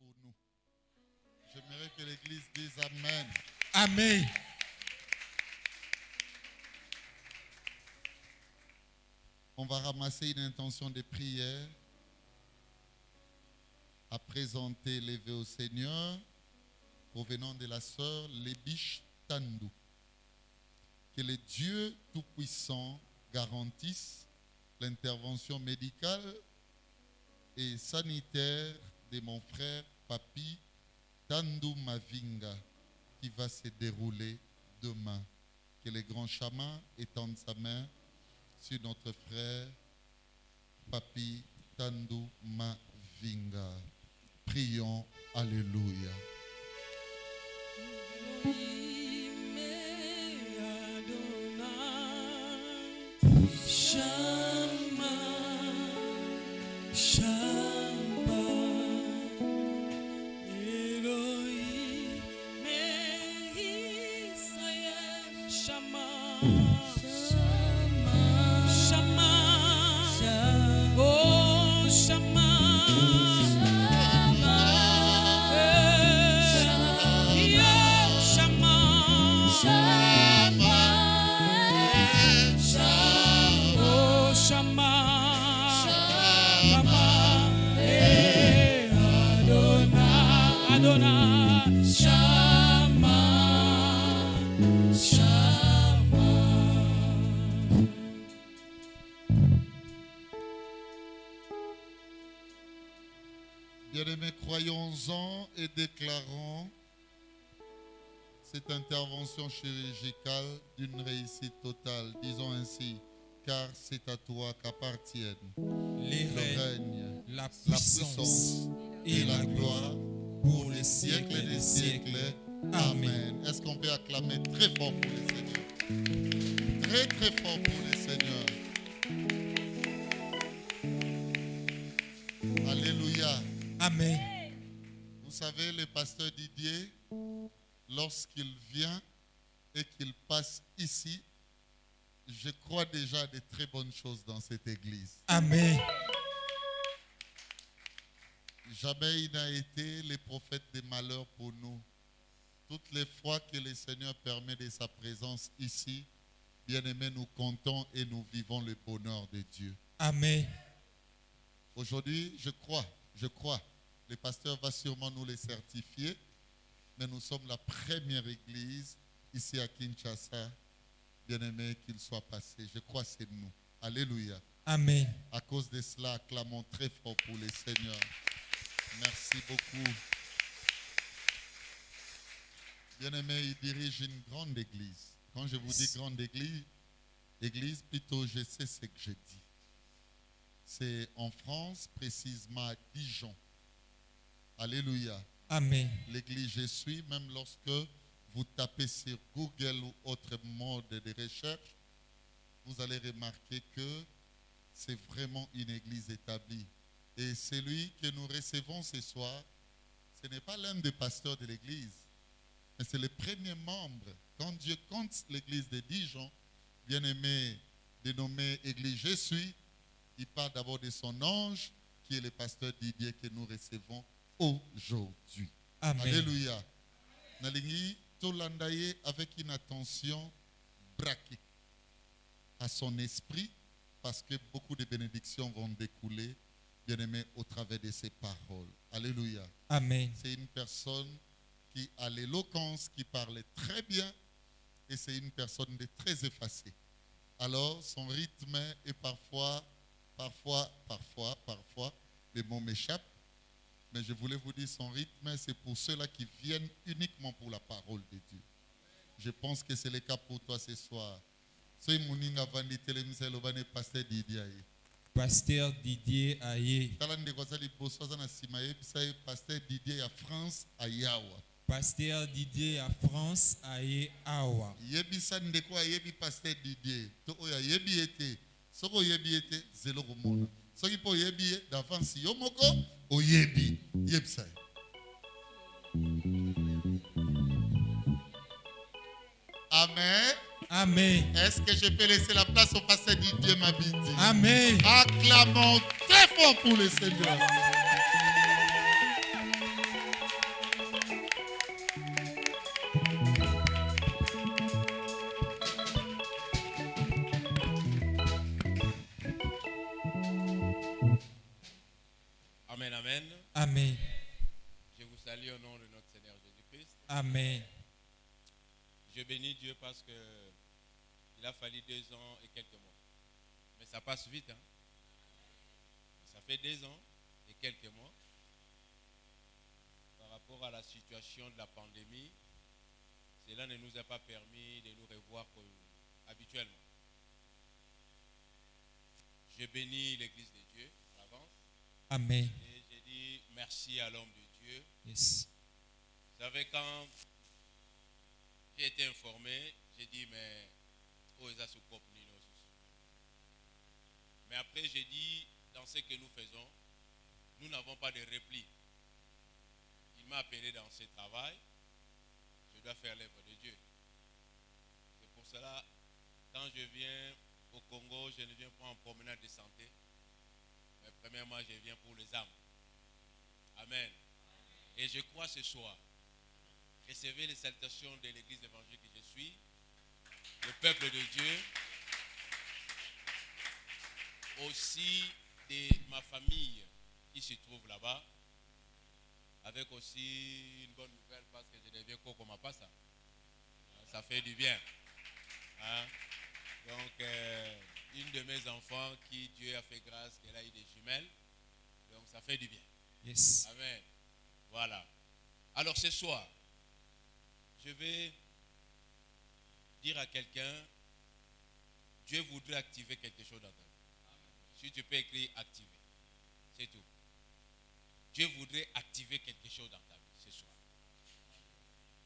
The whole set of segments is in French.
pour nous. J'aimerais que l'Église dise Amen. Amen. On va ramasser une intention de prière à présenter, lever au Seigneur, provenant de la sœur Lébiche Tandou. Que le Dieu Tout-Puissant garantisse l'intervention médicale et sanitaire de mon frère Papi Tandou Mavinga qui va se dérouler demain. Que le grand chaman étende sa main sur notre frère Papi Tandou Mavinga. Prions, Alléluia. Bien-aimés, croyons-en et déclarons cette intervention chirurgicale d'une réussite totale. Disons ainsi, car c'est à toi qu'appartiennent le règne, la puissance et la gloire pour les siècles des siècles. Amen. Est-ce qu'on peut acclamer très fort pour le Seigneur? Très très fort pour le Seigneur. Alléluia. Amen. Vous savez, le pasteur Didier, lorsqu'il vient et qu'il passe ici, je crois déjà de très bonnes choses dans cette église. Amen. Jamais il n'a été le prophète des malheurs pour nous. Toutes les fois que le Seigneur permet de sa présence ici, bien-aimés, nous comptons et nous vivons le bonheur de Dieu. Amen. Aujourd'hui, je crois, le pasteur va sûrement nous le certifier, mais nous sommes la première église ici à Kinshasa, bien-aimé, qu'il soit passé. Je crois que c'est nous. Alléluia. Amen. À cause de cela, acclamons très fort pour le Seigneur. Merci beaucoup. Bien-aimé, il dirige une grande église. Quand je vous dis grande église, plutôt je sais ce que je dis. C'est en France, précisément à Dijon. Alléluia. Amen. L'église je suis, même lorsque vous tapez sur Google ou autre mode de recherche, vous allez remarquer que c'est vraiment une église établie. Et celui que nous recevons ce soir, ce n'est pas l'un des pasteurs de l'église, mais c'est le premier membre. Quand Dieu compte l'église de Dijon, bien aimé, dénommé Église Je suis, il parle d'abord de son ange, qui est le pasteur Didier que nous recevons aujourd'hui. Amen. Alléluia. Nalingi Tolandaye avec une attention braquée à son esprit, parce que beaucoup de bénédictions vont découler, bien aimé, au travers de ses paroles. Alléluia. Amen. C'est une personne qui a l'éloquence, qui parle très bien, et c'est une personne de très effacée. Alors, son rythme est parfois, les mots m'échappent, mais je voulais vous dire, son rythme, c'est pour ceux-là qui viennent uniquement pour la parole de Dieu. Je pense que c'est le cas pour toi ce soir. Pasteur Didier Aye. Pasteur Didier à France, à Yawa. Pasteur Didier à France Aye Awa. Yebisa ndeko yebi pasteur Didier. To oya yebi ete. Soko yebi ete zelo komona. Soki po yebi d'avance yomoko oyebi yebisa. Amen. Amen. Est-ce que je peux laisser la place au pasteur Didier Mabidi? Amen. Acclamons très fort pour le Seigneur. Amen. Je vous salue au nom de notre Seigneur Jésus-Christ. Amen. Je bénis Dieu parce que il a fallu 2 ans et quelques mois. Mais ça passe vite. Hein? Ça fait 2 ans et quelques mois. Par rapport à la situation de la pandémie, cela ne nous a pas permis de nous revoir comme habituellement. Je bénis l'Église de Dieu en avance. Amen. Et j'ai dit merci à l'homme de Dieu. Yes. Vous savez, quand j'ai été informé, j'ai dit, mais mais après, j'ai dit, dans ce que nous faisons, nous n'avons pas de repli. Il m'a appelé dans ce travail, je dois faire l'œuvre de Dieu. C'est pour cela, quand je viens au Congo, je ne viens pas en promenade de santé, mais premièrement, je viens pour les âmes. Amen. Et je crois ce soir, recevez les salutations de l'église évangélique que je suis, le peuple de Dieu, aussi de ma famille qui se trouve là-bas, avec aussi une bonne nouvelle parce que je deviens Coco Mapassa. Ça fait du bien. Hein? Donc, une de mes enfants qui Dieu a fait grâce, qu'elle a eu des jumelles. Donc, ça fait du bien. Yes. Amen. Voilà. Alors, ce soir, je vais dire à quelqu'un, Dieu voudrait activer quelque chose dans ta vie. Si tu peux écrire activer, c'est tout. Dieu voudrait activer quelque chose dans ta vie ce soir.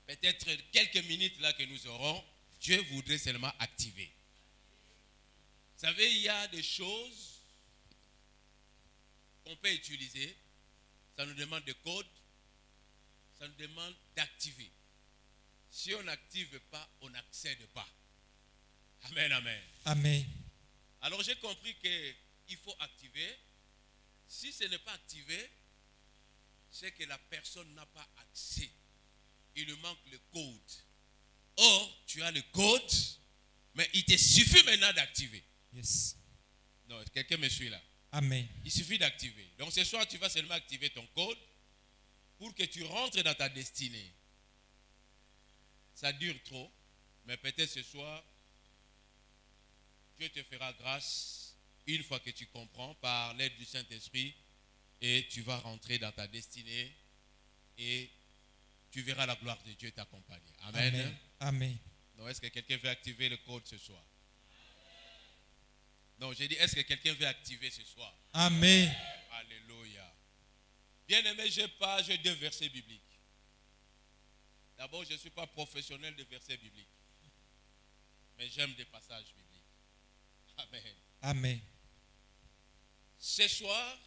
Peut-être quelques minutes là que nous aurons, Dieu voudrait seulement activer. Vous savez, il y a des choses qu'on peut utiliser. Ça nous demande de code. Ça nous demande d'activer. Si on n'active pas, on n'accède pas. Amen, amen. Amen. Alors j'ai compris qu'il faut activer. Si ce n'est pas activé, c'est que la personne n'a pas accès. Il lui manque le code. Or, tu as le code, mais il te suffit maintenant d'activer. Yes. Non, quelqu'un me suit là. Amen. Il suffit d'activer. Donc ce soir, tu vas seulement activer ton code pour que tu rentres dans ta destinée. Ça dure trop, mais peut-être ce soir, Dieu te fera grâce une fois que tu comprends par l'aide du Saint-Esprit et tu vas rentrer dans ta destinée et tu verras la gloire de Dieu t'accompagner. Amen. Amen. Amen. Non, est-ce que quelqu'un veut activer le code ce soir? Non, j'ai dit, est-ce que quelqu'un veut activer ce soir? Amen. Alléluia. Bien-aimé, j'ai 2 versets bibliques. D'abord, je ne suis pas professionnel de versets bibliques, mais j'aime des passages bibliques. Amen. Amen. Ce soir,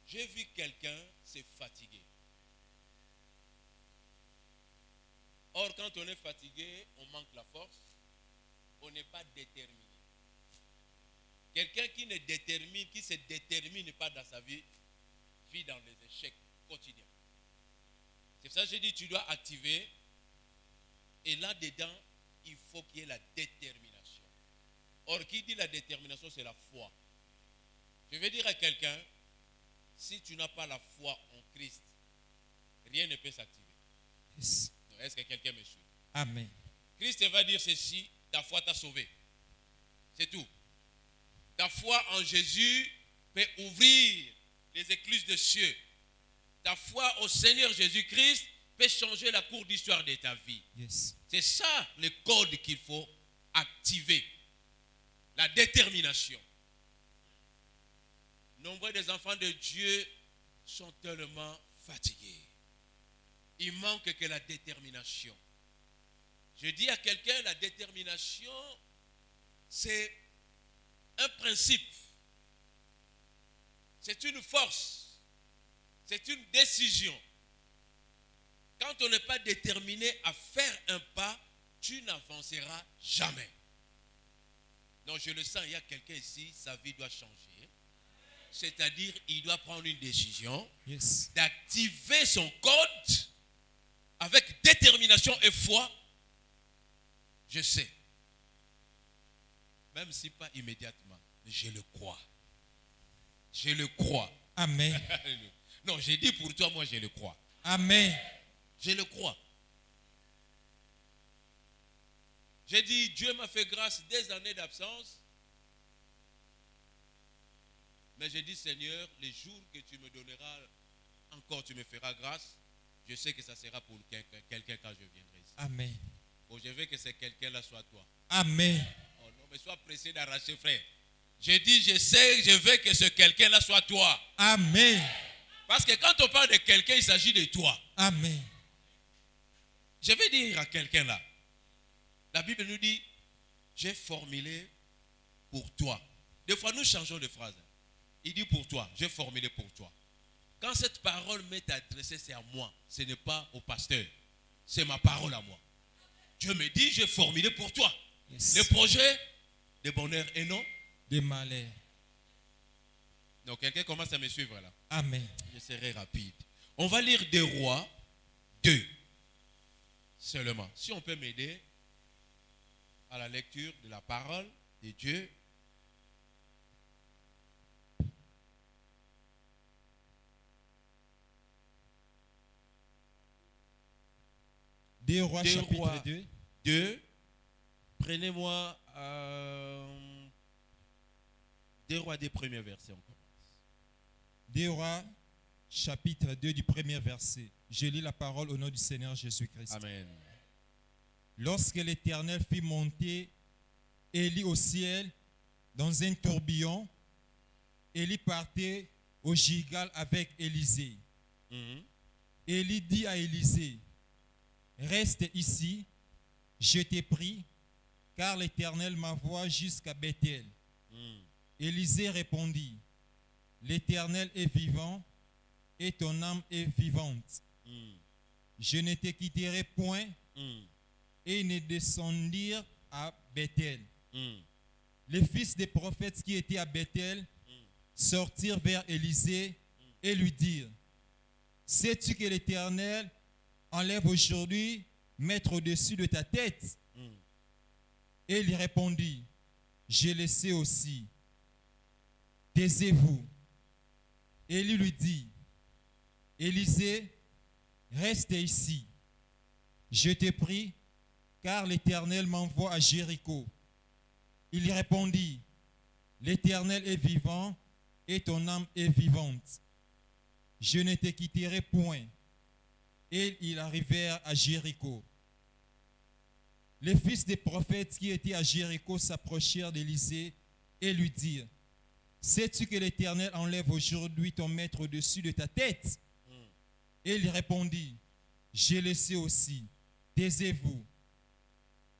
j'ai vu quelqu'un se fatiguer. Or, quand on est fatigué, on manque la force, on n'est pas déterminé. Quelqu'un qui se détermine pas dans sa vie, vit dans les échecs quotidiens. C'est pour ça que j'ai dit, tu dois activer. Et là-dedans, il faut qu'il y ait la détermination. Or, qui dit la détermination, c'est la foi. Je vais dire à quelqu'un, si tu n'as pas la foi en Christ, rien ne peut s'activer. Yes. Est-ce que quelqu'un me suit? Amen. Christ va dire ceci, ta foi t'a sauvé. C'est tout. Ta foi en Jésus peut ouvrir les écluses de cieux. Ta foi au Seigneur Jésus-Christ peut changer la cour d'histoire de ta vie. Yes. C'est ça le code qu'il faut activer. La détermination. Nombre des enfants de Dieu sont tellement fatigués. Il manque que la détermination. Je dis à quelqu'un, la détermination, c'est un principe. C'est une force. C'est une décision. Quand on n'est pas déterminé à faire un pas, tu n'avanceras jamais. Non, je le sens, il y a quelqu'un ici, sa vie doit changer. C'est-à-dire, il doit prendre une décision, Yes. d'activer son code avec détermination et foi. Je sais. Même si pas immédiatement, mais je le crois. Je le crois. Amen. Alléluia. Non, j'ai dit pour toi, moi je le crois. Amen. Je le crois. J'ai dit, Dieu m'a fait grâce des années d'absence. Mais j'ai dit, Seigneur, les jours que tu me donneras, encore tu me feras grâce. Je sais que ça sera pour quelqu'un quand je viendrai ici. Amen. Oh, je veux que ce quelqu'un-là soit toi. Amen. Oh non, mais sois pressé d'arracher, frère. J'ai dit, je veux que ce quelqu'un-là soit toi. Amen. Parce que quand on parle de quelqu'un, il s'agit de toi. Amen. Je vais dire à quelqu'un là, la Bible nous dit, j'ai formulé pour toi. Des fois, nous changeons de phrase. Il dit pour toi, j'ai formulé pour toi. Quand cette parole m'est adressée, c'est à moi. Ce n'est pas au pasteur. C'est ma parole à moi. Dieu me dit, j'ai formulé pour toi. Yes. Le projet de bonheur et non De malheur. Donc, quelqu'un commence à me suivre là. Amen. Je serai rapide. On va lire 2 Rois 2 seulement. Si on peut m'aider à la lecture de la parole de Dieu. Deux Rois, Deux chapitre Rois 2. 2. Prenez-moi 2 Rois des premiers versets. On commence. Deux Rois, chapitre 2 du premier verset. Je lis la parole au nom du Seigneur Jésus-Christ. Amen. Lorsque l'Éternel fit monter Élie au ciel dans un tourbillon, Élie partait au Gilgal avec Élisée. Mhm. Élie dit à Élisée, reste ici, je t'ai pris, car l'Éternel m'envoie jusqu'à Bethel. Mhm. Élisée répondit, l'Éternel est vivant et ton âme est vivante. Mhm. Je ne te quitterai point. Mhm. Et ils ne descendirent à Bethel. Mhm. Les fils des prophètes qui étaient à Bethel sortirent vers Élisée et lui dirent, sais-tu que l'Éternel enlève aujourd'hui mettre au-dessus de ta tête? Mhm. Et il répondit, je le sais aussi. Taisez-vous. Élie lui dit, Élisée, reste ici. Je te prie, car l'Éternel m'envoie à Jéricho. Il répondit, l'Éternel est vivant et ton âme est vivante. Je ne te quitterai point. Et ils arrivèrent à Jéricho. Les fils des prophètes qui étaient à Jéricho s'approchèrent d'Élisée et lui dirent, sais-tu que l'Éternel enlève aujourd'hui ton maître au-dessus de ta tête? Et il répondit, je le sais aussi. Taisez-vous.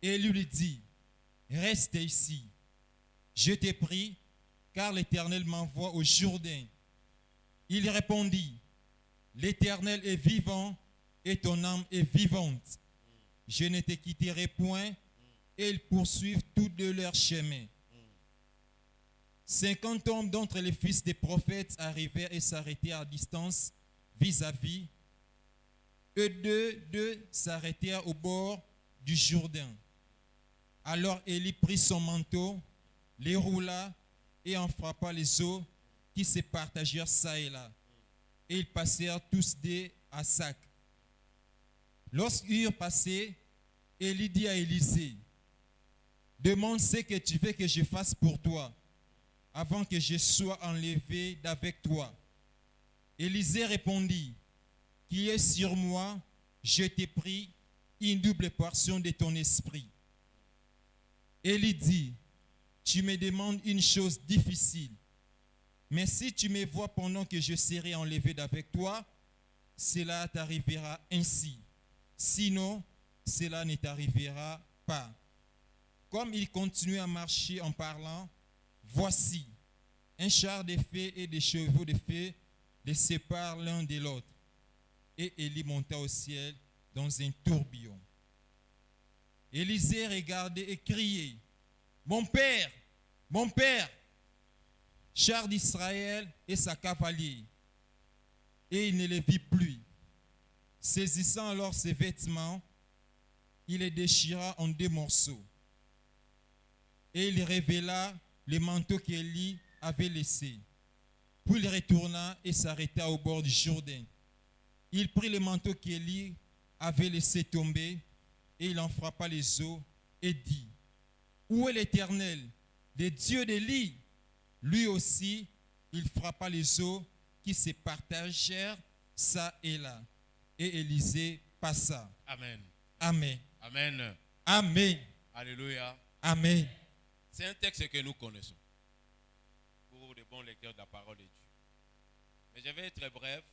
Et il lui dit, reste ici. Je t'ai pris, car l'Éternel m'envoie au Jourdain. Il répondit, l'Éternel est vivant et ton âme est vivante. Je ne te quitterai point. Et ils poursuivent tous deux leur chemin. 50 hommes d'entre les fils des prophètes arrivèrent et s'arrêtèrent à distance vis-à-vis. Eux deux s'arrêtèrent au bord du Jourdain. Alors Élie prit son manteau, les roula et en frappa les eaux qui se partagèrent çà et là. Et ils passèrent tous deux à sac. Lorsqu'ils eurent passé, Élie dit à Élisée, demande ce que tu veux que je fasse pour toi, avant que je sois enlevé d'avec toi. Élisée répondit, qui est sur moi, je t'ai pris une double portion de ton esprit. Élie dit, tu me demandes une chose difficile, mais si tu me vois pendant que je serai enlevé d'avec toi, cela t'arrivera ainsi. Sinon, cela ne t'arrivera pas. Comme il continuait à marcher en parlant, voici, un char de feu et des chevaux de feu les séparent l'un de l'autre. Et Élie monta au ciel dans un tourbillon. Élisée regardait et criait, mon père, char d'Israël et sa cavalier. Et il ne les vit plus. Saisissant alors ses vêtements, il les déchira en 2 morceaux. Et il révéla le manteau qu'Élie avait laissé. Puis il retourna et s'arrêta au bord du Jourdain. Il prit le manteau qu'Élie avait laissé tomber et il en frappa les eaux et dit, où est l'Éternel, le Dieu d'Élie? Lui aussi, il frappa les eaux qui se partagèrent ça et là. Et Élisée passa. Amen. Amen. Amen. Amen. Alléluia. Amen. C'est un texte que nous connaissons pour de bons lecteurs de la parole de Dieu. Mais je vais être très bref.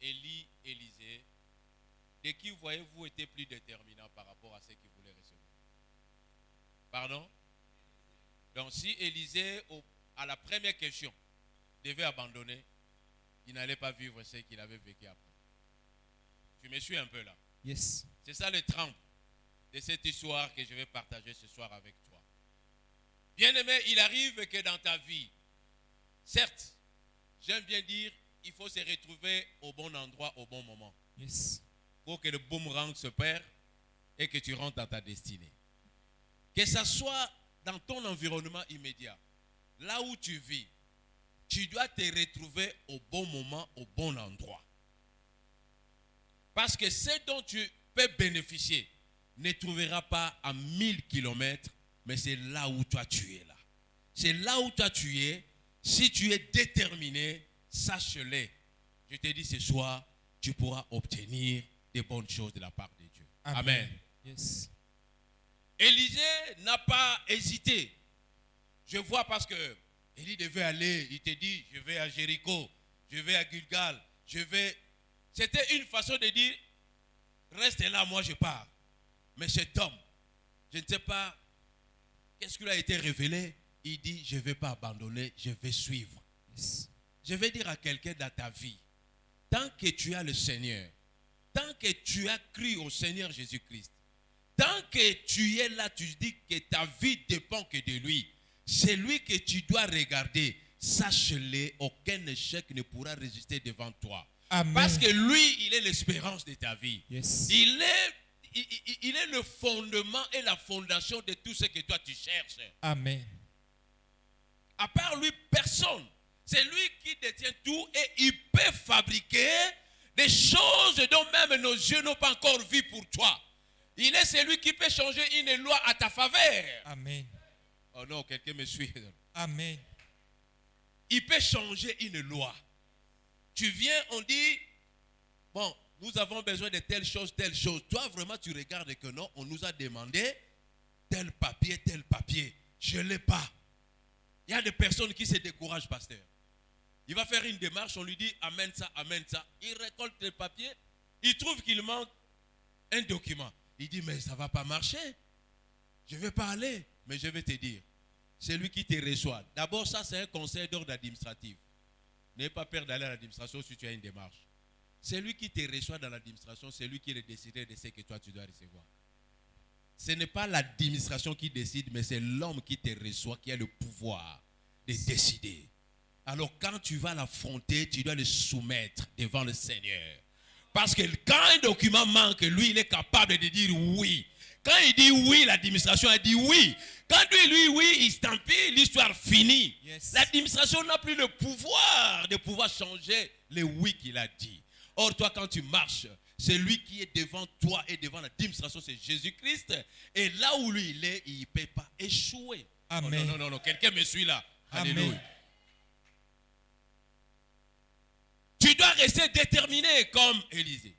Élie, Élisée, de qui voyez-vous était plus déterminant par rapport à ce qu'il voulait recevoir? Pardon? Donc si Élisée, à la première question, devait abandonner, il n'allait pas vivre ce qu'il avait vécu après. Tu me suis un peu là? Yes. C'est ça le trempe de cette histoire que je vais partager ce soir avec toi. Bien-aimé, il arrive que dans ta vie, certes, j'aime bien dire, il faut se retrouver au bon endroit, au bon moment. Yes. Pour que le boomerang se perd et que tu rentres dans ta destinée. Que ce soit dans ton environnement immédiat, là où tu vis, tu dois te retrouver au bon moment, au bon endroit. Parce que ce dont tu peux bénéficier ne trouvera pas à 1000 km, mais c'est là où toi tu es là. C'est là où toi tu es. Si tu es déterminé, sache-le. Je te dis ce soir, tu pourras obtenir des bonnes choses de la part de Dieu. Amen. Amen. Yes. Élisée n'a pas hésité. Je vois parce que Élie devait aller, il te dit, je vais à Jéricho, je vais à Gilgal, je vais... C'était une façon de dire, reste là, moi je pars. Mais cet homme, je ne sais pas, qu'est-ce qui lui a été révélé? Il dit, je ne vais pas abandonner, je vais suivre. Yes. Je vais dire à quelqu'un dans ta vie, tant que tu as le Seigneur, tant que tu as cru au Seigneur Jésus-Christ, tant que tu es là, tu dis que ta vie dépend que de lui, c'est lui que tu dois regarder. Sache-le, aucun échec ne pourra résister devant toi. Amen. Parce que lui, il est l'espérance de ta vie. Yes. Il est le fondement et la fondation de tout ce que toi tu cherches. Amen. À part lui, personne. C'est lui qui détient tout et il peut fabriquer des choses dont même nos yeux n'ont pas encore vu pour toi. Il est celui qui peut changer une loi à ta faveur. Amen. Oh non, quelqu'un me suit. Amen. Il peut changer une loi. Tu viens, on dit, bon, nous avons besoin de telle chose, telle chose. Toi, vraiment, tu regardes que non, on nous a demandé tel papier. Je ne l'ai pas. Il y a des personnes qui se découragent, pasteur. Il va faire une démarche, on lui dit, amène ça. Il récolte les papiers, il trouve qu'il manque un document. Il dit, mais ça ne va pas marcher. Je ne vais pas aller. Mais je vais te dire, c'est lui qui te reçoit. D'abord, ça, c'est un conseil d'ordre administratif. N'aie pas peur d'aller à l'administration si tu as une démarche. C'est lui qui te reçoit dans l'administration, c'est lui qui est le décideur de ce que toi tu dois recevoir. Ce n'est pas l'administration qui décide, mais c'est l'homme qui te reçoit qui a le pouvoir de décider. Alors quand tu vas l'affronter, tu dois le soumettre devant le Seigneur. Parce que quand un document manque, lui, il est capable de dire oui. Quand il dit oui, l'administration a dit oui. Quand lui, oui, il s'estampille, l'histoire finie. Yes. L'administration n'a plus le pouvoir de pouvoir changer le oui qu'il a dit. Or, toi, quand tu marches, c'est lui qui est devant toi et devant l'administration, c'est Jésus-Christ. Et là où lui, il est, il ne peut pas échouer. Amen. Oh, non, quelqu'un me suit là. Amen. Alléluia. Tu dois rester déterminé comme Élisée.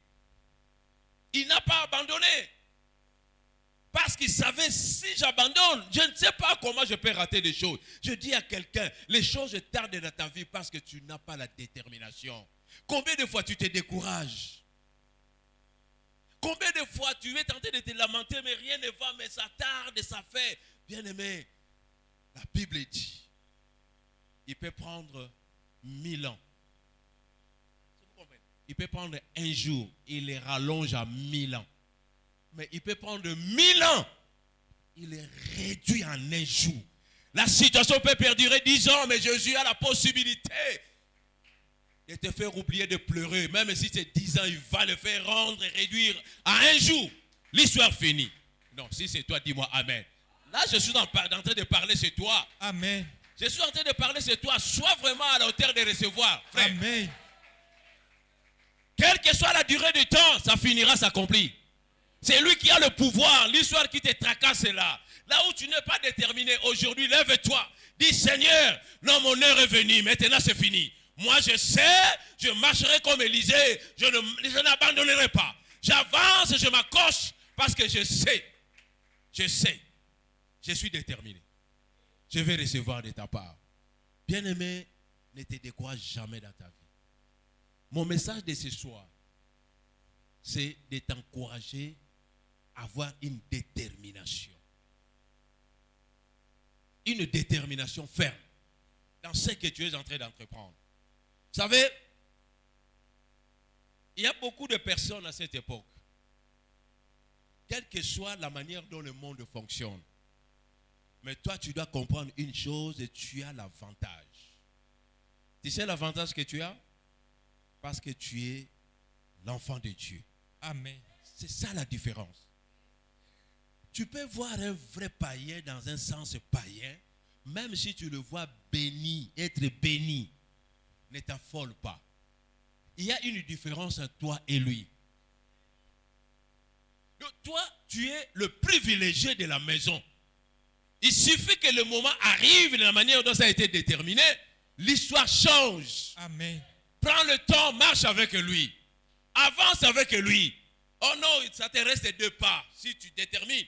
Il n'a pas abandonné. Parce qu'il savait, si j'abandonne, je ne sais pas comment je peux rater des choses. Je dis à quelqu'un, les choses tardent dans ta vie parce que tu n'as pas la détermination. Combien de fois tu te décourages? Combien de fois tu es tenté de te lamenter, mais rien ne va, mais ça tarde, ça fait. Bien aimé, la Bible dit, il peut prendre 1000 ans. Il peut prendre un jour, il les rallonge à 1000 ans. Mais il peut prendre 1000 ans, il est réduit en un jour. La situation peut perdurer 10 ans, mais Jésus a la possibilité de te faire oublier de pleurer. Même si c'est 10 ans, il va le faire rendre et réduire à un jour. L'histoire finie. Non, si c'est toi, dis-moi Amen. Là, je suis en train de parler, c'est toi. Amen. Je suis en train de parler sur toi. Sois vraiment à la hauteur de recevoir, frère. Amen. Quelle que soit la durée du temps, ça finira s'accomplir. C'est lui qui a le pouvoir. L'histoire qui te tracasse est là. Là où tu n'es pas déterminé, aujourd'hui, lève-toi. Dis, Seigneur, non, mon heure est venue. Maintenant, c'est fini. Moi, je sais, je marcherai comme Élisée. Je n'abandonnerai pas. J'avance, je m'accroche parce que je sais, je suis déterminé. Je vais recevoir de ta part. Bien-aimé, ne te décourage jamais dans ta vie. Mon message de ce soir, c'est de t'encourager à avoir une détermination. Une détermination ferme dans ce que tu es en train d'entreprendre. Vous savez, il y a beaucoup de personnes à cette époque, quelle que soit la manière dont le monde fonctionne. Mais toi, tu dois comprendre une chose et tu as l'avantage. Tu sais l'avantage que tu as? Parce que tu es l'enfant de Dieu. Amen. C'est ça la différence. Tu peux voir un vrai païen dans un sens païen, même si tu le vois béni, être béni, ne t'affole pas. Il y a une différence entre toi et lui. Donc, toi, tu es le privilégié de la maison. Il suffit que le moment arrive de la manière dont ça a été déterminé, l'histoire change. Amen. Prends le temps, marche avec lui. Avance avec lui. Oh non, ça te reste deux pas si tu détermines.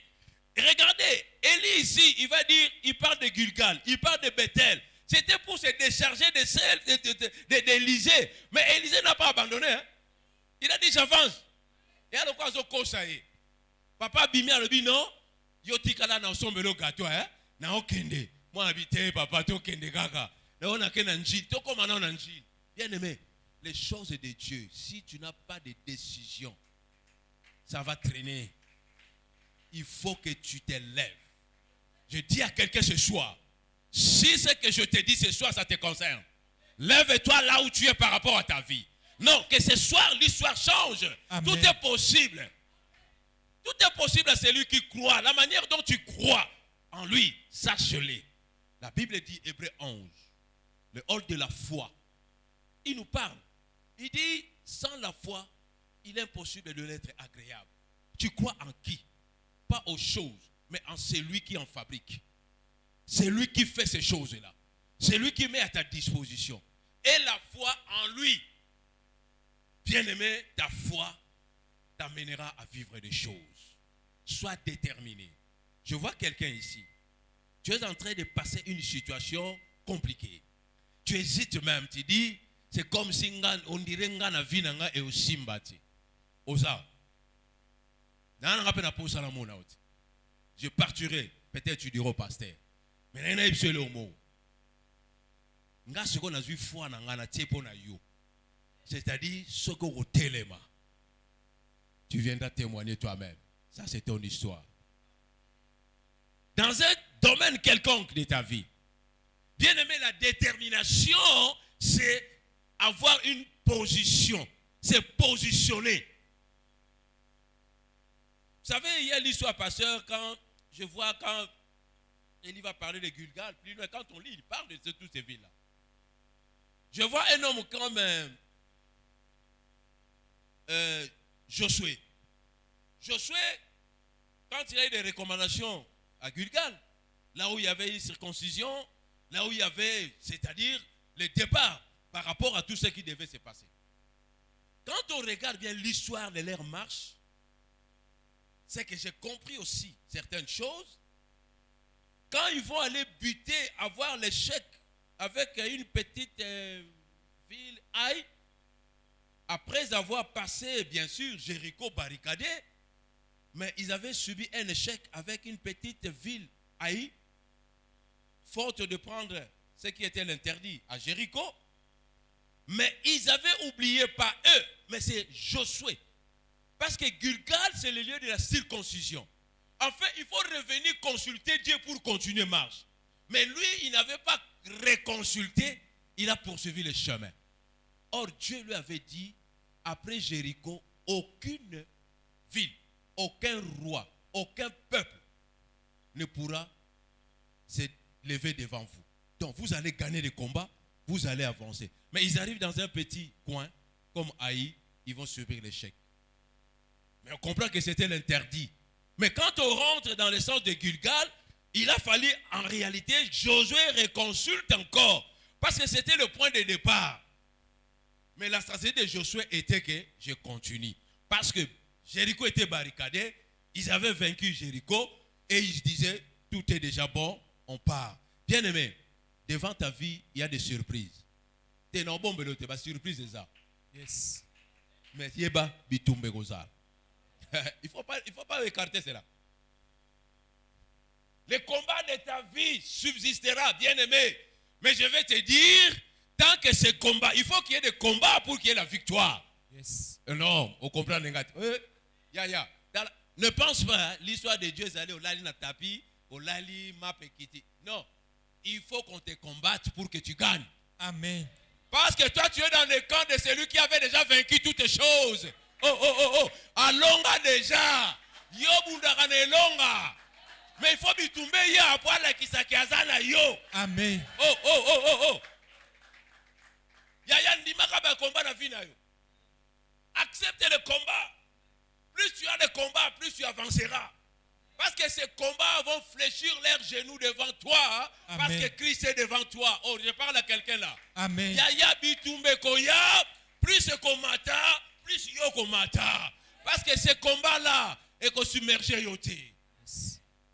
Regardez, Élie ici, il va dire, il parle de Gilgal, il parle de Bethel. C'était pour se décharger de celle d'Élysée. Mais Élysée n'a pas abandonné. Hein? Il a dit, j'avance. Et alors quoi, papa Bimi a dit non. Yo tikala na osombelo gato hein. Na okende. Moi habité papa to kende gaga. Na on a kena njini. To comme na njini. Bien aimé, les choses de Dieu, si tu n'as pas de décision, ça va traîner. Il faut que tu te lèves. Je dis à quelqu'un ce soir, si ce que je te dis ce soir, ça te concerne, lève-toi là où tu es par rapport à ta vie. Non, que ce soir, l'histoire change. Amen. Tout est possible. Tout est possible à celui qui croit. La manière dont tu crois en lui, sache-le. La Bible dit, Hébreux 11, le hall de la foi. Il nous parle. Il dit, sans la foi, il est impossible de l'être agréable. Tu crois en qui? Pas aux choses, mais en celui qui en fabrique. C'est lui qui fait ces choses-là. C'est lui qui met à ta disposition. Et la foi en lui. Bien-aimé, ta foi t'amènera à vivre des choses. Sois déterminé. Je vois quelqu'un ici. Tu es en train de passer une situation compliquée. Tu hésites même. Tu dis, c'est comme si on dirait que vie est au Simbati. Osa. Je partirai. Peut-être tu diras au pasteur. Mais il y a le mot. C'est-à-dire, ce que vous téléma. Tu viendras témoigner toi-même. Ça, c'est ton histoire. Dans un domaine quelconque de ta vie, bien aimé, la détermination, c'est avoir une position. C'est positionner. Vous savez, il y a l'histoire, pasteur, quand je vois, quand il va parler de Gilgal, plus loin, quand on lit, il parle de toutes ces villes-là. Je vois un homme comme Josué. Josué, quand il a eu des recommandations à Gilgal, là où il y avait une circoncision, là où il y avait, c'est-à-dire le départ par rapport à tout ce qui devait se passer. Quand on regarde bien l'histoire de leur marche, c'est que j'ai compris aussi certaines choses. Quand ils vont aller buter, avoir l'échec avec une petite ville, Haï, après avoir passé, bien sûr, Jéricho barricadé, mais ils avaient subi un échec avec une petite ville, Haï, faute de prendre ce qui était l'interdit à Jéricho. Mais ils avaient oublié, pas eux, mais c'est Josué. Parce que Gilgal, c'est le lieu de la circoncision. En fait, il faut revenir consulter Dieu pour continuer marche. Mais lui, il n'avait pas reconsulté, il a poursuivi le chemin. Or, Dieu lui avait dit, après Jéricho, aucune ville, aucun roi, aucun peuple ne pourra se lever devant vous. Donc vous allez gagner des combats, vous allez avancer. Mais ils arrivent dans un petit coin, comme Haï, ils vont subir l'échec. Mais on comprend que c'était l'interdit. Mais quand on rentre dans le sens de Gilgal, il a fallu en réalité Josué reconsulte encore. Parce que c'était le point de départ. Mais la stratégie de Josué était que je continue. Parce que Jéricho était barricadé, ils avaient vaincu Jéricho et ils disaient tout est déjà bon, on part. Bien aimé, devant ta vie, il y a des surprises. T'es non bon, mais t'es pas surprise de ça. Yes. Mais il ne faut pas écarter cela. Le combat de ta vie subsistera, bien aimé. Mais je vais te dire, tant que ce combat, il faut qu'il y ait des combats pour qu'il y ait la victoire. Yes. Non, on comprend les gars. Ne pense pas, hein, l'histoire de Dieu est allée au Lali na tapis, au Lali ma pekiti. Non, il faut qu'on te combatte pour que tu gagnes. Amen. Parce que toi, tu es dans le camp de celui qui avait déjà vaincu toutes les choses. Oh. Alonga déjà. Yo bundakane longa. Mais il faut bitumbe ya apwala kisakiazana yo. Amen. Oh. Yaya ndimaka ba combat na vie na yo. Accepte le combat. Plus tu as de combats, plus tu avanceras. Parce que ces combats vont fléchir leurs genoux devant toi. Hein, parce que Christ est devant toi. Oh, je parle à quelqu'un là. Amen. Yaya bitumbe koya. Plus qu'on mata, plus yo qu'on mata. Parce que ce combat-là est qu'on submergé yoté.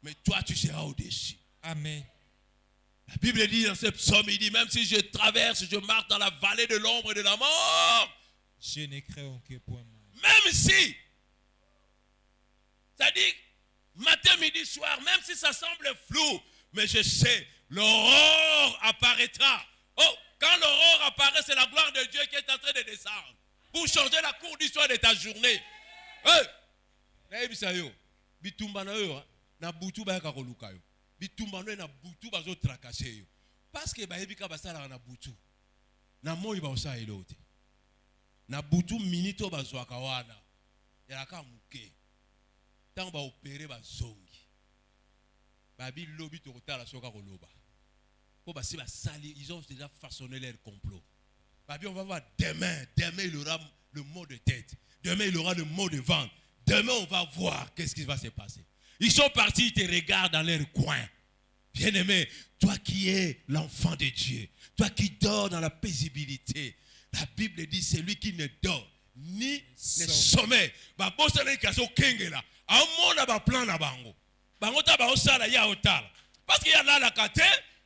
Mais toi, tu seras au-dessus. Amen. La Bible dit dans ce psaume, il dit, même si je traverse, je marche dans la vallée de l'ombre et de la mort. Je ne crains aucun point. Même si, c'est-à-dire, matin, midi, soir, même si ça semble flou, mais je sais, l'aurore apparaîtra. Oh, quand l'aurore apparaît, c'est la gloire de Dieu qui est en train de descendre pour changer la cour d'histoire de ta journée. Na butu ba ka koluka yo bitumbano na butu bazo tracasser yo parce que ba yebika basala na butu na moyi ba osa elote na butu minito bazwaka wana ya ka muke tant ba opérer ba zongi ba bi lobi to kotala soka koloba po ba si ba sali ils ont déjà façonné leur complot ba bi on va voir demain il aura le mot de tête, demain il aura le mot de vente, demain on va voir qu'est-ce qui va se passer. Ils sont partis, ils te regardent dans leur coin. Bien-aimé, toi qui es l'enfant de Dieu, toi qui dors dans la paisibilité, la Bible dit celui qui ne dort ni ne sommeille. Ba bosala ikaso kengela. Amona ba plan na bango. Bango ta ba osala ya otala. Parce qu'il y a là la kate,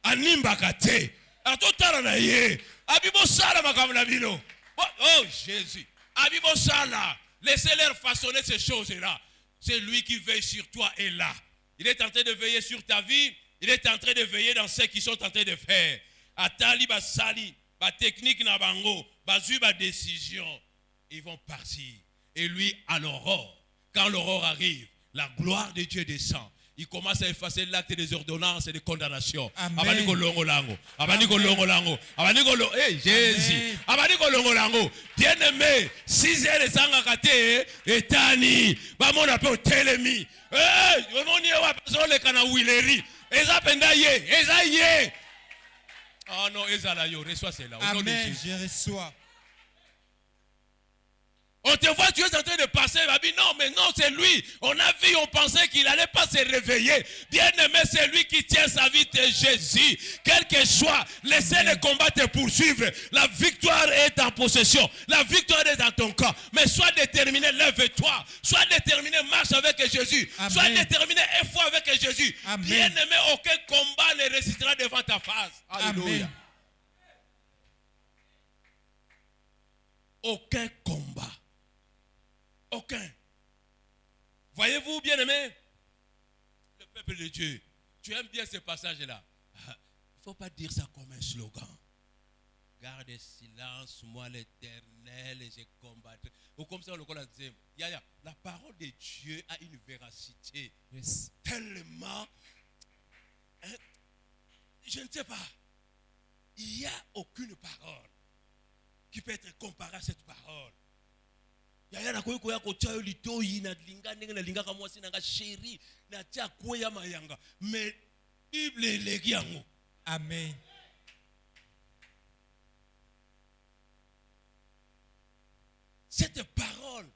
animba kate. Atotala na ye. Abibo sala makambo na bino. Oh Jésus. Abibo sala. Laissez-leur façonner ces choses-là. C'est lui qui veille sur toi et là. Il est en train de veiller sur ta vie. Il est en train de veiller dans ce qu'ils sont en train de faire. Atali basali, ba technique na bango, bazu ba décision. Ils vont partir. Et lui, à l'aurore, quand l'aurore arrive, la gloire de Dieu descend. Il commence à effacer l'acte des ordonnances et des condamnations. Abaniko longo lango. Abaniko longo lango. Abaniko longo. Hey, Jésus. Abaniko longo lango. Bien-aimé, 6 heures de sangakate, etani. Bamon appelle telemi. Hey, on y va passer le kana wileri. Eza penda ye. Eza ye. Oh non, eza la yo. Reçois cela. Amen, je reçois. On te voit, tu es en train de passer, non, mais non, c'est lui. On a vu, on pensait qu'il n'allait pas se réveiller. Bien-aimé, c'est lui qui tient sa vie, c'est Jésus. Quel que soit, laissez le combat te poursuivre. La victoire est en possession. La victoire est dans ton camp. Mais sois déterminé, lève-toi. Sois déterminé, marche avec Jésus. Amen. Sois déterminé, aie foi avec Jésus. Bien-aimé, aucun combat ne résistera devant ta face. Alléluia. Aucun combat. Aucun. Voyez-vous, bien-aimé, le peuple de Dieu, tu aimes bien ce passage-là. Il ne faut pas dire ça comme un slogan. Garde silence, moi l'Éternel, et je combattrai. Ou comme ça, on le dit, la parole de Dieu a une véracité. Yes. Tellement, je ne sais pas, il n'y a aucune parole qui peut être comparée à cette parole. Yaya na koyo ko chayo litoyi na linga ndenge na linga ka mwasi na nga chéri na tia koya mayanga mais Bible leki yango. Amen. Cette parole,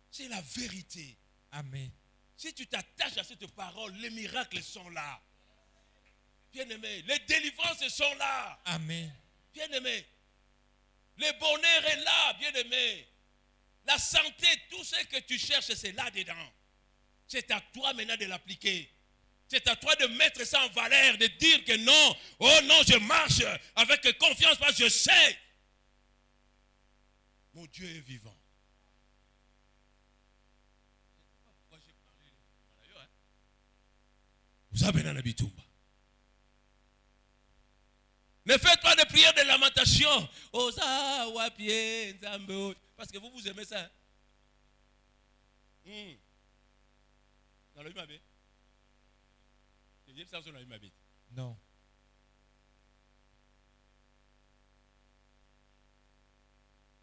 c'est la vérité. Amen. Si tu t'attaches à cette parole, les miracles sont là. Bien-aimé, les délivrances sont là. Amen. Bien-aimé, le bonheur est là, bien-aimé. La santé, tout ce que tu cherches, c'est là-dedans. C'est à toi maintenant de l'appliquer. C'est à toi de mettre ça en valeur, de dire que non, oh non, je marche avec confiance parce que je sais. Mon Dieu est vivant. Pourquoi j'ai parlé de Malayo, hein? Vous avez dans la bitumba. Ne faites pas de prière de lamentation. Osa wapie nzambe. Parce que vous aimez ça. Dans le Bible. Non.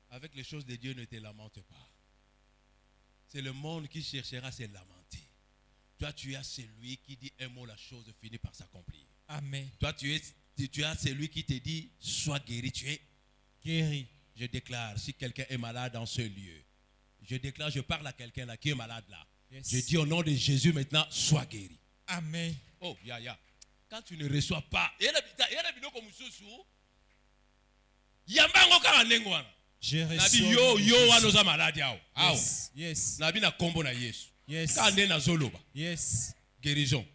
Avec les choses de Dieu, ne te lamente pas. C'est le monde qui cherchera à se lamenter. Toi, tu as celui qui dit un mot, la chose finit par s'accomplir. Amen. Toi, tu as celui qui te dit, sois guéri, tu es Guéri. Je déclare, si quelqu'un est malade dans ce lieu, je déclare, je parle à quelqu'un là qui est malade là. Yes. Je dis au nom de Jésus maintenant, sois guéri. Amen. Oh, ya. Quand tu ne reçois pas, je reçois. Yes. Yes. Yes. Yes. Guérison.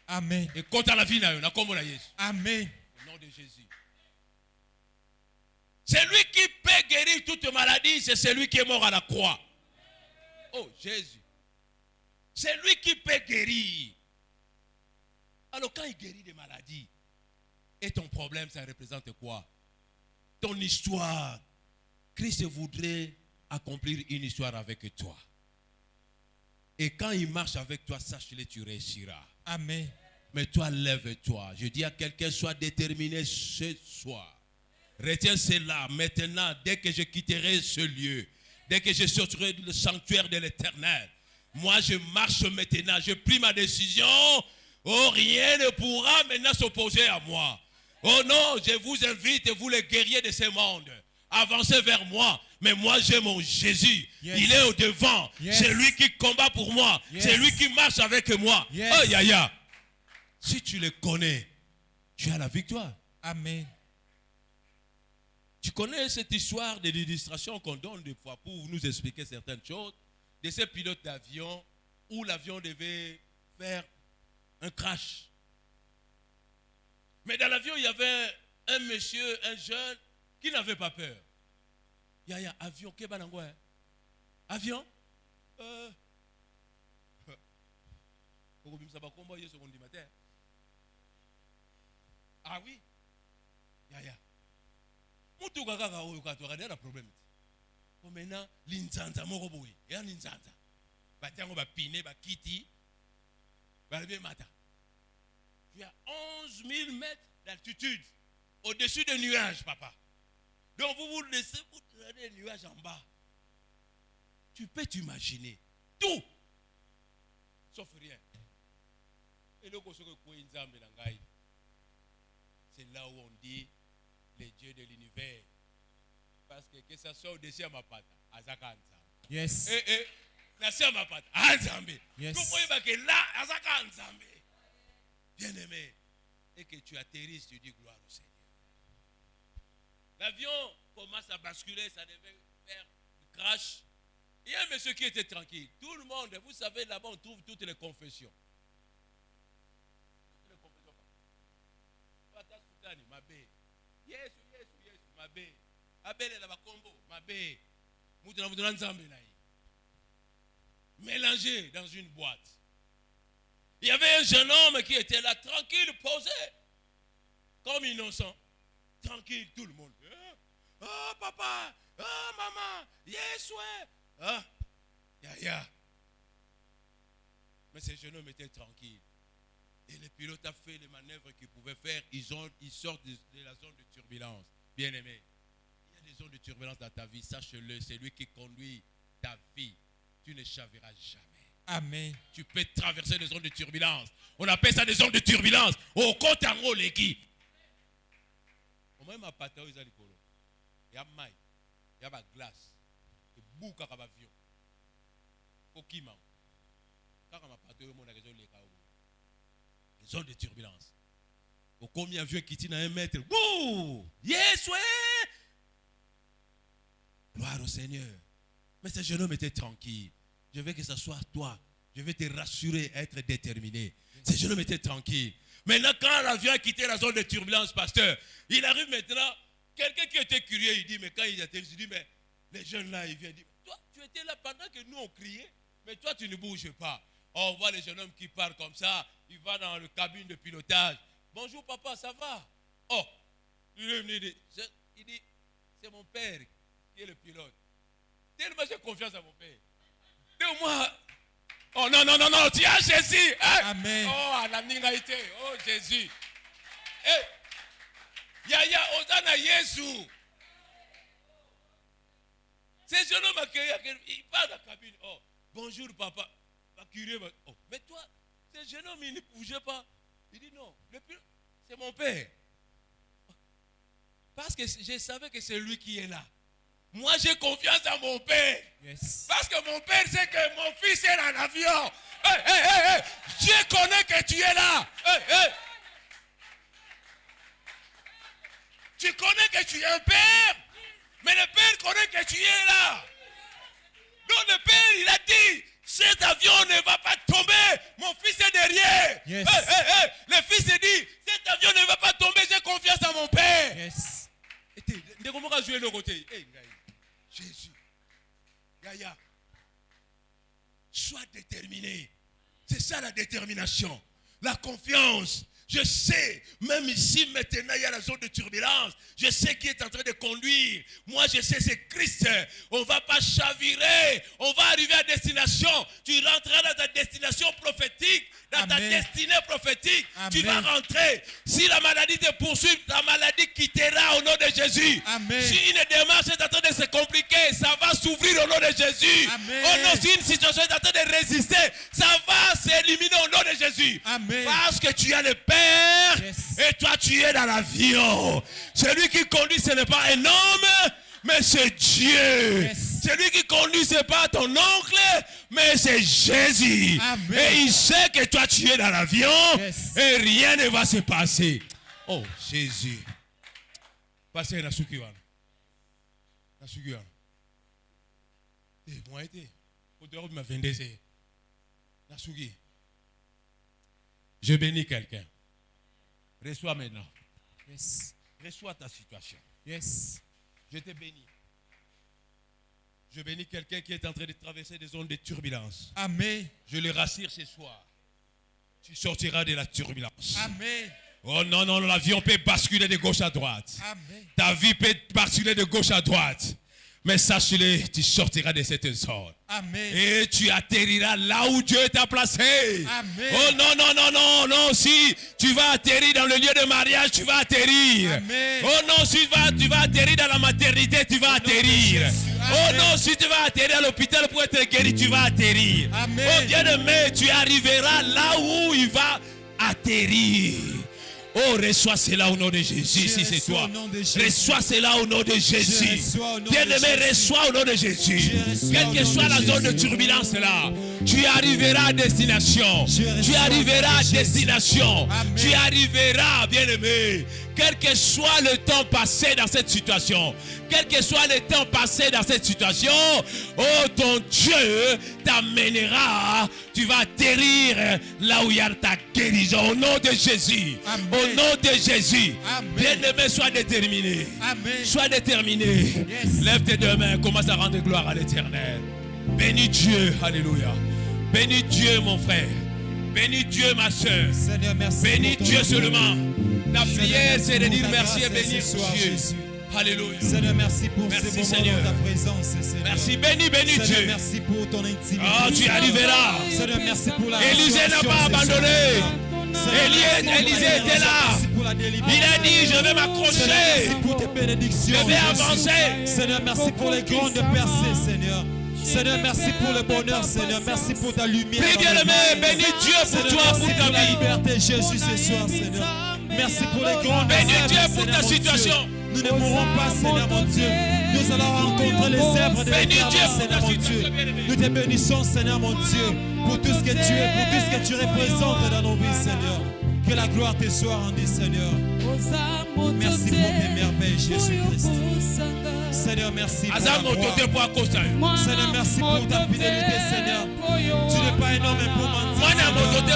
Amen. Et quand à la vie, na kombo na Yesu. Amen. Au nom de Jésus. Celui qui peut guérir toute maladie, c'est celui qui est mort à la croix. Oh, Jésus. C'est lui qui peut guérir. Alors quand il guérit des maladies, et ton problème, ça représente quoi? Ton histoire. Christ voudrait accomplir une histoire avec toi. Et quand il marche avec toi, sache-le, tu réussiras. Amen. Mais toi, lève-toi. Je dis à quelqu'un, sois déterminé ce soir. Retiens cela maintenant, dès que je quitterai ce lieu, dès que je sortirai du sanctuaire de l'Éternel. Moi, je marche maintenant, je pris ma décision. Oh, rien ne pourra maintenant s'opposer à moi. Oh non, je vous invite, vous les guerriers de ce monde, avancez vers moi. Mais moi, j'ai mon Jésus. Yes. Il est au devant. Yes. C'est lui qui combat pour moi. Yes. C'est lui qui marche avec moi. Yes. Oh, ya. Si tu le connais, tu as la victoire. Amen. Tu connais cette histoire de l'illustration qu'on donne des fois pour nous expliquer certaines choses, de ces pilotes d'avion où l'avion devait faire un crash. Mais dans l'avion, il y avait un monsieur, un jeune, qui n'avait pas peur. Yaya, avion, qu'est-ce que c'est? Avion? Ah oui? Yaya. Mutu kaka oyo katwakadela na problème. Ko maintenant linzanza moko boye. Ya linzanza. Batiango ba pine ba kiti. Ba lebe mata. Tu as 11 000 mètres d'altitude au-dessus des nuages, papa. Donc vous laissez vous traîner les nuages en bas. Tu peux t'imaginer tout sauf rien. Et le c'est là où on dit les dieux de l'univers. Parce que ça soit au-dessus de ma patte, Azaka Nzambe. Yes. Nasi ma patte, Nzambe. Yes. Vous voyez que là, Azaka Nzambe. Bien-aimé, et que tu atterrisses, tu dis gloire au Seigneur. L'avion commence à basculer, ça devait faire du crash. Il y a un monsieur qui était tranquille. Tout le monde, vous savez, là-bas, on trouve toutes les confessions. Toutes les confessions. Pata Soudani, Mabé. Yes, Mabé. Abele la Bakombo, Mabé. Moutana Moutana Nzambe naï. Mélangé dans une boîte. Il y avait un jeune homme qui était là, tranquille, posé, comme innocent. Tranquille, tout le monde. Oh, papa, oh, maman, yes, ouais. Ah, ya. Mais ce jeune homme était tranquille. Et le pilote a fait les manœuvres qu'il pouvait faire. Ils sortent de la zone de turbulence. Bien aimé, il y a des zones de turbulence dans ta vie. Sache-le, c'est lui qui conduit ta vie. Tu ne chaviras jamais. Amen. Tu peux traverser des zones de turbulence. On appelle ça des zones de turbulence. Au compte en haut, l'équipe. Au moins, ma pâte, il y a maille, il y a glace. Bouka avion. Okima. Quand ma patrouille mon raison les chaos. Les zones de turbulence. Au combien avion qui tient à 1 mètre. Bouh! Yes, ouais! Gloire au Seigneur. Mais ce jeune homme était tranquille. Je veux que ce soit toi. Je vais te rassurer, être déterminé. Ce jeune homme était tranquille. Maintenant, quand l'avion a quitté la zone de turbulence, pasteur, il arrive maintenant, quelqu'un qui était curieux, il dit, mais quand il était, il dit, mais les jeunes là, ils viennent dire, toi, tu étais là pendant que nous on criait, mais toi, tu ne bouges pas. Oh, on voit les jeunes hommes qui parlent comme ça, il va dans le cabine de pilotage. Bonjour papa, ça va? Oh, il dit, c'est mon père qui est le pilote. Tellement j'ai confiance à mon père. Et moi, oh non, non, non, non, tu as Jésus. Hein? Amen. Oh, la ningaïté. Oh, Jésus. Yaya, Osana Yesu. C'est jeune homme il parle dans la cabine. Oh, bonjour papa. Oh, mais toi, ce jeune homme, il ne bougeait pas. Il dit non, c'est mon père. Parce que je savais que c'est lui qui est là. Moi, j'ai confiance en mon père. Yes. Parce que mon père sait que mon fils est dans l'avion. Dieu connaît que tu es là. Tu connais que tu es un père. Mais le père connaît que tu es là. Donc le père, il a dit, cet avion ne va pas tomber. Mon fils est derrière. Yes. Le fils dit, cet avion ne va pas tomber. J'ai confiance en mon père. Yes. Comment on va jouer le côté? Jésus. Yaya. Sois déterminé. C'est ça la détermination. La confiance. Je sais, même ici maintenant, il y a la zone de turbulence. Je sais qui est en train de conduire. Moi, je sais, c'est Christ. On ne va pas chavirer. On va arriver à destination. Tu rentreras dans ta destination prophétique, dans ta destinée prophétique. Amen. Tu vas rentrer. Si la maladie te poursuit, la maladie quittera au nom de Jésus. Amen. Si une démarche est en train de se compliquer, ça va s'ouvrir au nom de Jésus. Amen. Oh non, si une situation est en train de résister, ça va s'éliminer au nom de Jésus. Amen. Parce que tu as le Père. Yes. Et toi tu es dans l'avion. Celui qui conduit, ce n'est pas un homme, mais c'est Dieu. Yes. Celui qui conduit, ce n'est pas ton oncle, mais c'est Jésus. Amen. Et il sait que toi tu es dans l'avion. Yes. Et rien ne va se passer. Oh Jésus. Passez na sukiwana. Na sukiwana. Moi été. Au dehors de ma 22 c'est. Na suki. Je bénis quelqu'un. Reçois maintenant. Yes. Reçois ta situation. Yes. Je te bénis. Je bénis quelqu'un qui est en train de traverser des zones de turbulence. Amen. Je le rassure ce soir. Tu sortiras de la turbulence. Amen. Oh non, non, l'avion peut basculer de gauche à droite. Amen. Ta vie peut basculer de gauche à droite. Mais sache-le, tu sortiras de cette zone. Amen. Et tu atterriras là où Dieu t'a placé. Amen. Oh non, non, non, non, non. Si tu vas atterrir dans le lieu de mariage, tu vas atterrir. Amen. Oh non, si tu vas atterrir dans la maternité, tu vas atterrir. Oh non, si tu vas atterrir à l'hôpital pour être guéri, tu vas atterrir. Amen. Oh bien-aimé, tu arriveras là où il va atterrir. Oh, reçois cela au nom de Jésus, si c'est toi. Reçois cela au nom de Jésus. Bien-aimé, reçois au nom de Jésus. Quelle que soit la zone de turbulence là, tu arriveras à destination. Tu arriveras à destination. Tu arriveras, bien-aimé. Quel que soit le temps passé dans cette situation, quel que soit le temps passé dans cette situation, oh, ton Dieu t'amènera, tu vas atterrir là où il y a ta guérison, au nom de Jésus. Amen. Au nom de Jésus. Bien-aimé, sois déterminé. Amen. Sois déterminé. Yes. Lève tes deux mains, commence à rendre gloire à l'Éternel. Bénis Dieu, alléluia. Bénis Dieu, mon frère. Bénis Dieu, ma soeur. Seigneur, merci. Bénis Dieu seulement. La prière, c'est de dire merci et bénir Dieu. Alléluia. Seigneur, merci pour ces moments dans ta présence. Seigneur. Merci, bénis Seigneur, Dieu. Merci pour ton intimité. Oh, tu arriveras. Seigneur, merci pour la Élisée n'a pas abandonné. Élisée était là. Il a dit, je vais m'accrocher. Merci pour tes bénédictions. Je vais avancer. Seigneur, merci pour les grandes percées, Seigneur. Seigneur, merci pour le bonheur, Seigneur. Merci pour ta lumière. Prie bien aimé, bénis Dieu pour toi, pour ta vie. La liberté, Jésus, ce soir, Seigneur. Merci pour les grandes. Bénis Dieu pour ta situation. Nous ne mourrons pas, Seigneur mon Dieu. Nous allons rencontrer les œuvres de l'éternel, Seigneur mon Dieu. Nous te bénissons, Seigneur mon Dieu, pour tout ce que tu es, pour tout ce que tu représentes dans nos vies, Seigneur. Que la gloire te soit rendue, Seigneur. Merci pour tes merveilles, Jésus-Christ. Seigneur, merci pour la gloire. Seigneur, merci pour ta fidélité, Seigneur. Tu n'es pas un homme pour mentir, Seigneur. Tu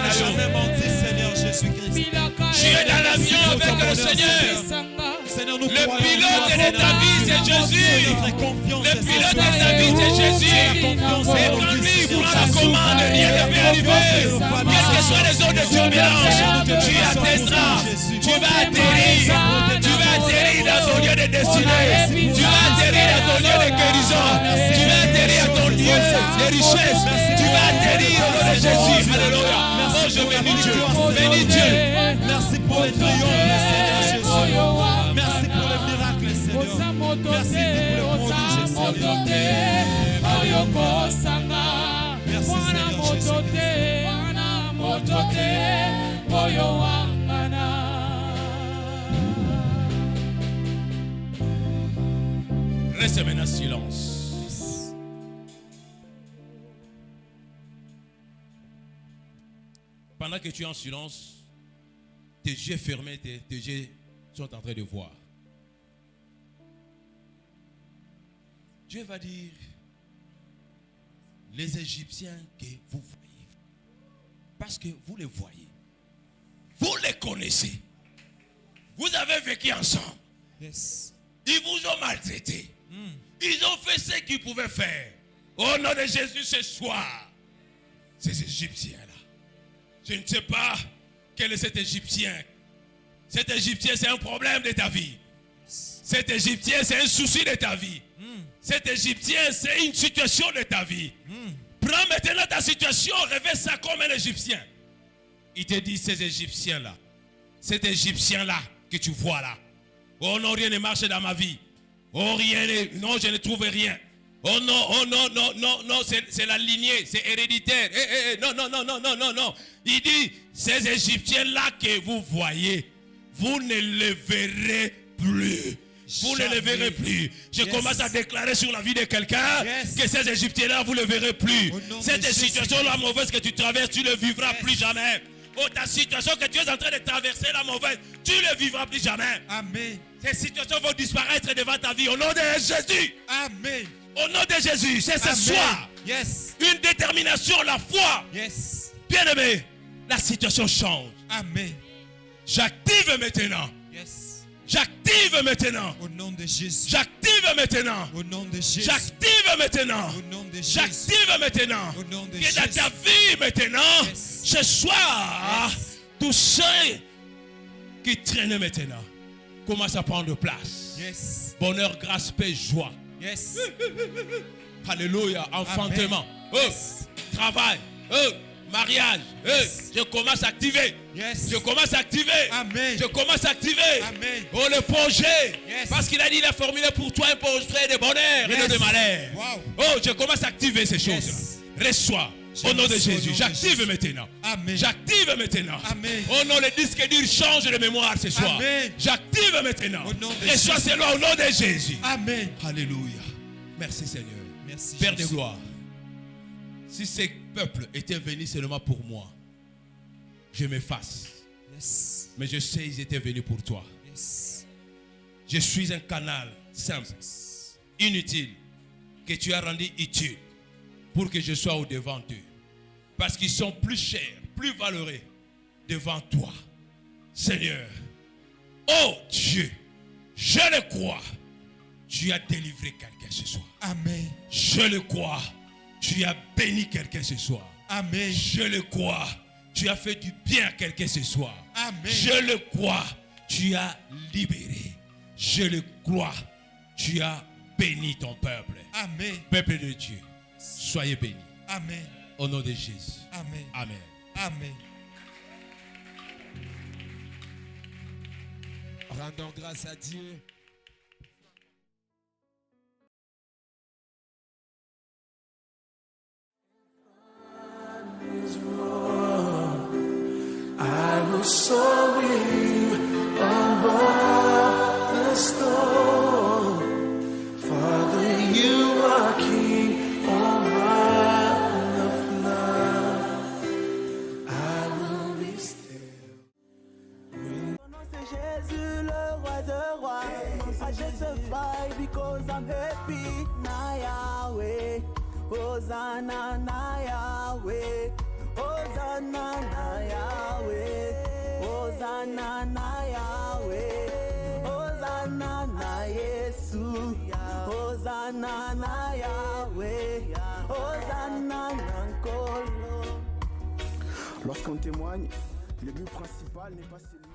n'as jamais menti, Seigneur Jésus-Christ. Tu es dans l'avion avec le Seigneur. Seigneur, nous Le pilote de ta vie, c'est Jésus. Le pilote de ta vie, c'est Jésus. Et quand lui prend la commande, rien ne peut arriver. Quelles que soient les zones de turbulence, tu atteindras. Tu vas atterrir. Tu vas atterrir dans ton lieu de destinée. Tu vas atterrir dans ton lieu de guérison. Tu vas atterrir dans ton lieu de richesse. Tu vas atterrir au nom de Jésus. Alléluia. Oh, je bénis Dieu. Bénis Dieu. Merci pour les triomphes, Seigneur Jésus. Merci pour les miracles, Seigneur. Merci pour les prodiges, Seigneur. Merci, Seigneur Jésus. Reste maintenant silence. Pendant que tu es en silence, tes yeux fermés, tes yeux sont en train de voir. Dieu va dire, les Égyptiens que vous voyez, parce que vous les voyez, vous les connaissez, vous avez vécu ensemble, Yes. ils vous ont maltraité, ils ont fait ce qu'ils pouvaient faire. Au nom de Jésus ce soir, ces Égyptiens-là, je ne sais pas quel est cet Égyptien. Cet Égyptien, c'est un problème de ta vie. Cet Égyptien, c'est un souci de ta vie. Cet Égyptien, c'est une situation de ta vie. Prends maintenant ta situation, révèle ça comme un Égyptien. Il te dit, ces Égyptiens-là, cet Égyptien-là que tu vois là, oh non, rien ne marche dans ma vie. Oh rien, non, je ne trouve rien. Oh non, oh non, non, non, non, c'est la lignée, c'est héréditaire. Non, non, non, non, non, non, non. Il dit, ces Égyptiens-là que vous voyez, vous ne les verrez plus. Vous ne les verrez plus. Je commence à déclarer sur la vie de quelqu'un que ces Égyptiens-là, vous ne les verrez plus. Cette situation-là mauvaise que tu traverses, tu ne le vivras plus jamais. Oh, ta situation que tu es en train de traverser, la mauvaise, tu ne le vivras plus jamais. Amen. Ces situations vont disparaître devant ta vie au nom de Jésus. Amen. Au nom de Jésus, c'est ce soir. Yes. Une détermination, la foi. Yes. Bien-aimé, la situation change. Amen. J'active maintenant. Yes. J'active maintenant. Au nom de Jésus. J'active maintenant. Au nom de Jésus. J'active maintenant. Au nom de Jésus. J'active maintenant. Au nom de Que Jésus. dans ta vie maintenant, Yes. ce soir, Yes. tout ce qui traîne maintenant commence à prendre place. Yes. Bonheur, grâce, paix, joie. Yes. Alléluia, enfantement. Yes. Travail. Mariage. Yes. Je commence à activer. Yes. Je commence à activer. Amen. Je commence à activer. Amen. Oh, le projet. Yes. Parce qu'il a dit, il a formulé pour toi un projet de bonheur et Yes. non de malheur. Wow. Oh, je commence à activer ces choses. Yes. Reçois. Au nom de reçois au Jésus. nom de J'active Jésus. maintenant. Amen. J'active maintenant. Amen. Oh non, le disque dur change de mémoire ce soir. Amen. J'active maintenant. Au nom de Reçois Jésus. cela au nom de Jésus. Amen. Alléluia. Merci Seigneur. Merci. Père de Jésus. gloire. Si ces peuples étaient venus seulement pour moi, je m'efface. Yes. Mais je sais qu'ils étaient venus pour toi. Yes. Je suis un canal simple, inutile, que tu as rendu utile pour que je sois au devant d'eux. Parce qu'ils sont plus chers, plus valeureux devant toi. Seigneur, oh Dieu, je le crois. Tu as délivré quelqu'un ce soir. Amen. Je le crois. Tu as béni quelqu'un ce soir. Amen. Je le crois. Tu as fait du bien à quelqu'un ce soir. Amen. Je le crois. Tu as libéré. Je le crois. Tu as béni ton peuple. Amen. Peuple de Dieu, soyez bénis. Amen. Au nom de Jésus. Amen. Amen. Amen. Rendons grâce à Dieu. I will soar with you above the I justify because I'm happy. Na Yahweh, Hosanna na Yahweh, Hosanna na Yahweh, Hosanna na Yahweh, Hosanna na Yesu, Hosanna na Yahweh, Hosanna na Nkolo. Lorsqu'on témoigne, le but principal n'est pas celui